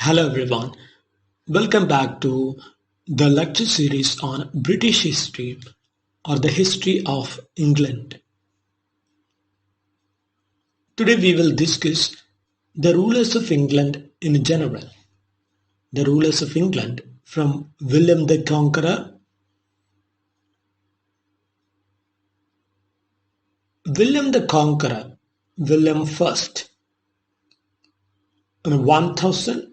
Hello everyone, welcome back to the lecture series on British history or the history of England. Today we will discuss the rulers of England in general. The rulers of England from William the Conqueror, William First, in 1066.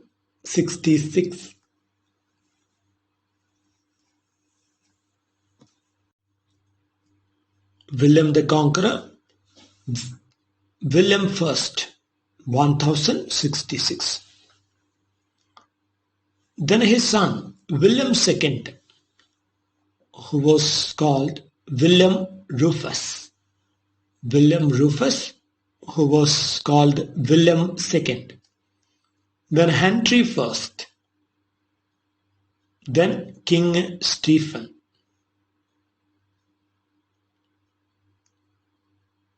William the Conqueror, William First, 1066. Then his son William II, who was called William Rufus. William Rufus, who was called William II. Then Henry I. Then King Stephen.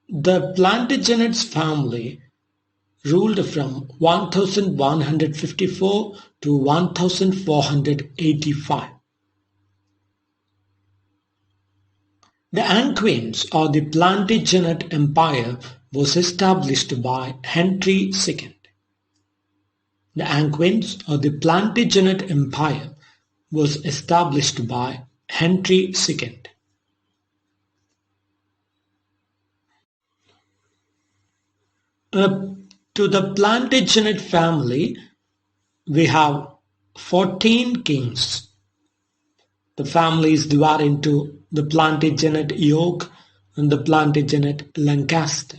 The Plantagenets family ruled from 1154 to 1485. The Angevins or the Plantagenet Empire was established by Henry II. The Angevins or the Plantagenet Empire was established by Henry II. To the Plantagenet family, we have 14 kings. The family is divided into the Plantagenet York and the Plantagenet Lancaster.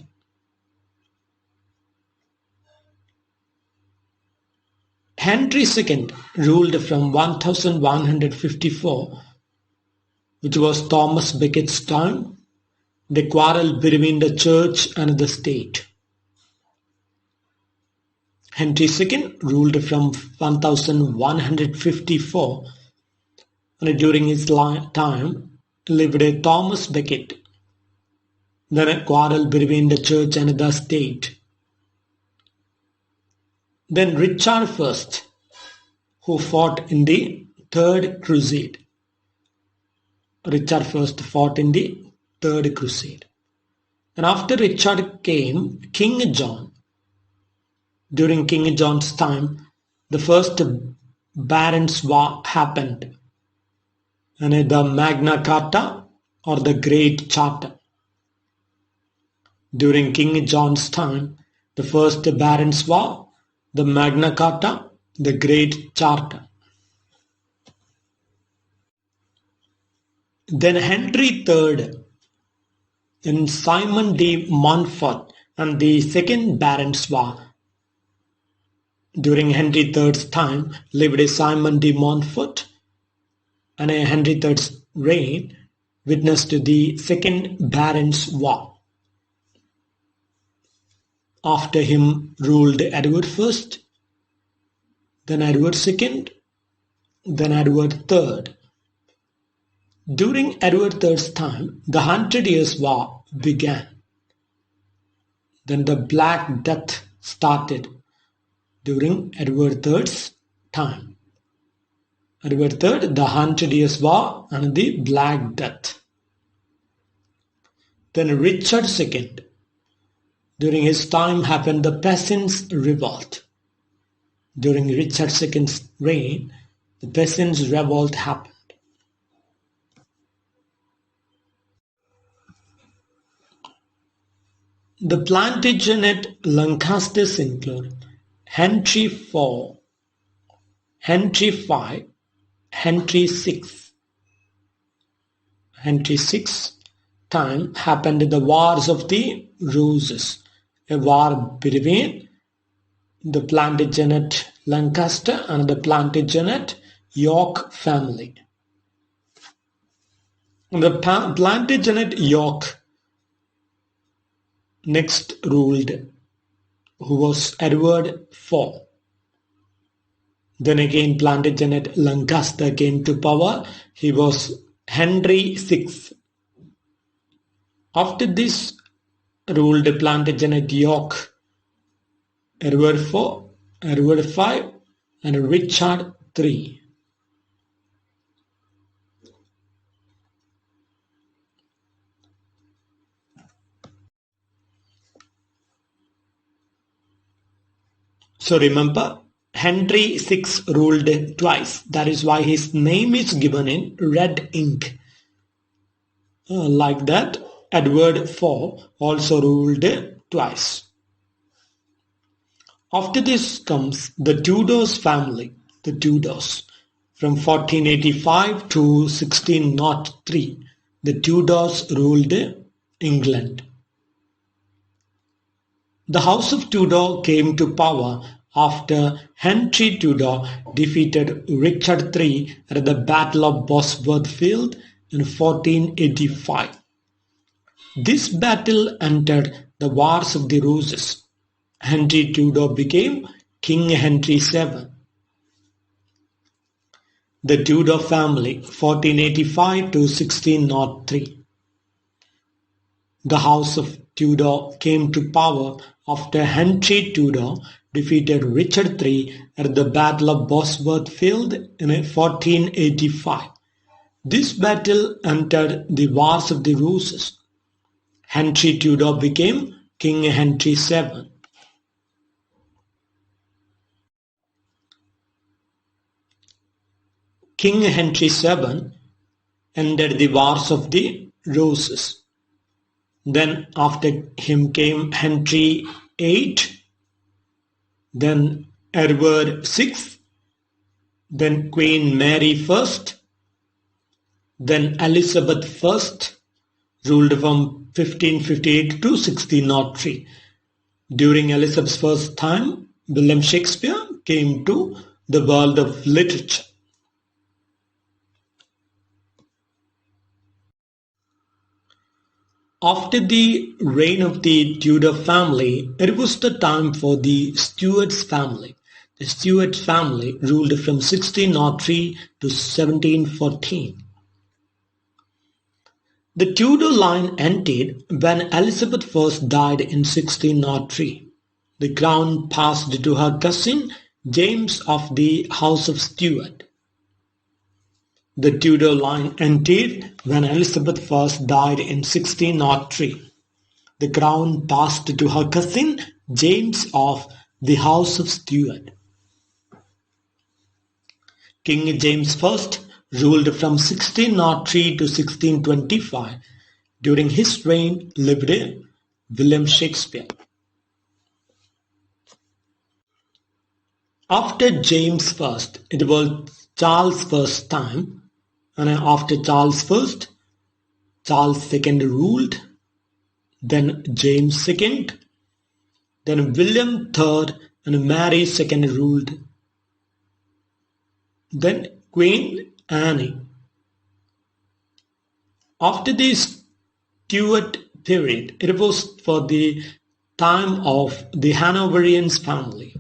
Henry II ruled from 1154, which was Thomas Becket's time, the quarrel between the church and the state. Henry II ruled from 1154, and during his time lived a Thomas Becket, then a quarrel between the church and the state. Then Richard I, who fought in the Third Crusade. Richard I fought in the Third Crusade. And after Richard came King John. During King John's time, the first Barons' War happened, and the Magna Carta or the Great Charter. During King John's time, the first Barons' War, the Magna Carta, the Great Charter. Then Henry III and Simon de Montfort and the Second Barons' War. During Henry III's time lived Simon de Montfort, and Henry III's reign witnessed the Second Barons' War. After him ruled Edward I, then Edward II, then Edward III. During Edward III's time, the 100 Years' War began. Then the Black Death started during Edward III's time. Edward III, the 100 Years' War and the Black Death. Then Richard II. During his time happened the Peasants' Revolt. During Richard II's reign, the Peasants' Revolt happened. The Plantagenet Lancasters include Henry IV, Henry V, Henry VI. Henry VI's time happened the Wars of the Roses, a war between the Plantagenet Lancaster and the Plantagenet York family. The Plantagenet York next ruled, who was Edward IV. Then again Plantagenet Lancaster came to power. He was Henry VI. After this ruled Plantagenet York, Edward IV, Edward V, and Richard III. So remember, Henry VI ruled twice. That is why his name is given in red ink. Like that, Edward IV also ruled twice. After this comes the Tudors family, the Tudors. From 1485 to 1603, the Tudors ruled England. The House of Tudor came to power after Henry Tudor defeated Richard III at the Battle of Bosworth Field in 1485. This battle entered the Wars of the Roses. Henry Tudor became King Henry VII. The Tudor family, 1485 to 1603. The House of Tudor came to power after Henry Tudor defeated Richard III at the Battle of Bosworth Field in 1485. This battle entered the Wars of the Roses. Henry Tudor became King Henry VII. King Henry VII ended the Wars of the Roses. Then after him came Henry VIII, then Edward VI, then Queen Mary I, then Elizabeth I, ruled from 1558 to 1603. During Elizabeth's first time, William Shakespeare came to the world of literature. After the reign of the Tudor family, it was the time for the Stuarts family. The Stuart family ruled from 1603 to 1714. The Tudor line ended when Elizabeth I died in 1603. The crown passed to her cousin James of the House of Stuart. The Tudor line ended when Elizabeth I died in 1603. The crown passed to her cousin James of the House of Stuart. King James I ruled from 1603 to 1625. During his reign lived William Shakespeare. After James I, it was Charles I's time, and after Charles I, Charles II ruled, then James II, then William III and Mary II ruled, then Queen Anne. After the Stuart period, it was for the time of the Hanoverian family.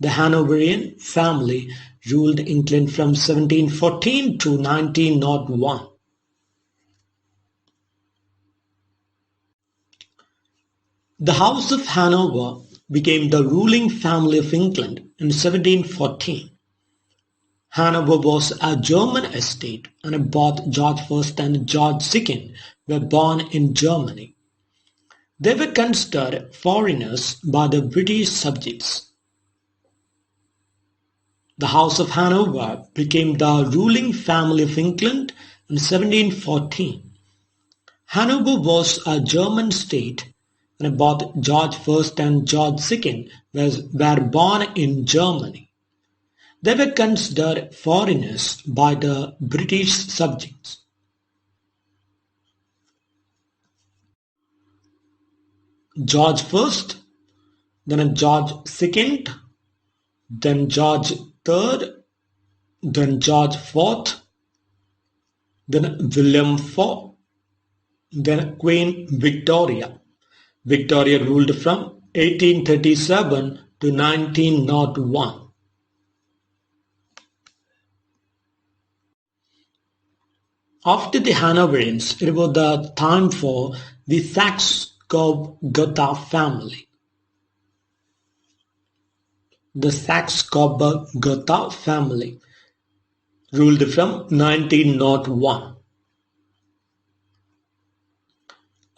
The Hanoverian family ruled England from 1714 to 1901. The House of Hanover became the ruling family of England in 1714. Hanover was a German estate, and both George I and George II were born in Germany. They were considered foreigners by the British subjects. The House of Hanover became the ruling family of England in 1714. Hanover was a German state, and both George I and George II were born in Germany. They were considered foreigners by the British subjects. George I, then George II, then George III, then George IV, then William IV, then Queen Victoria. Victoria ruled from 1837 to 1901. After the Hanoverians, it was the time for the Saxe-Coburg-Gotha family. The Saxe-Coburg-Gotha family ruled from 1901.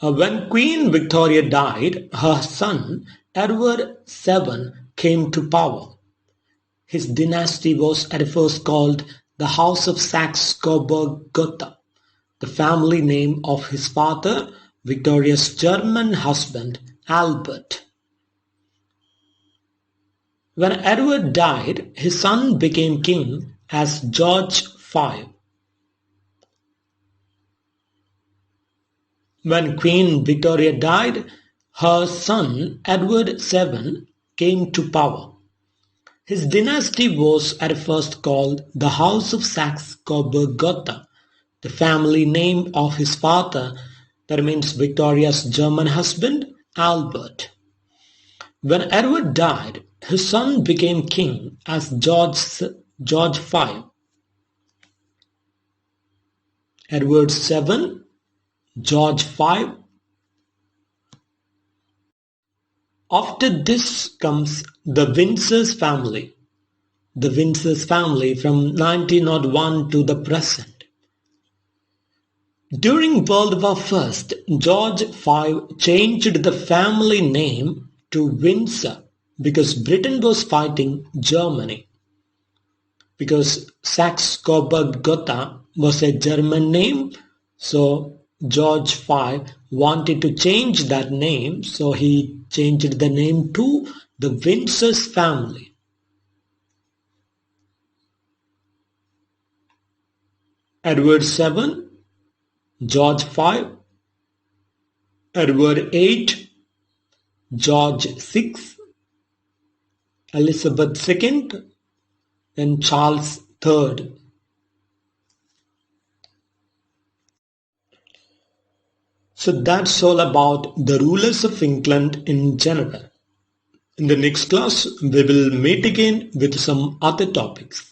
When Queen Victoria died, her son Edward VII came to power. His dynasty was at first called the House of Saxe-Coburg-Gotha, the family name of his father, Victoria's German husband, Albert. When Edward died, his son became king as George V. When Queen Victoria died, her son Edward VII came to power. His dynasty was at first called the House of Saxe-Coburg-Gotha, the family name of his father, that means Victoria's German husband, Albert. When Edward died, his son became king as George V. Edward VII, George V. After this comes the Windsor family. The Windsor family from 1901 to the present. During World War I, George V changed the family name to Windsor because Britain was fighting Germany. Because Saxe-Coburg-Gotha was a German name, so George V wanted to change that name, so he changed the name to the Windsor family. Edward VII, George V, Edward VIII, George VI, Elizabeth II, and Charles III. So that's all about the rulers of England in general. In the next class, we will meet again with some other topics.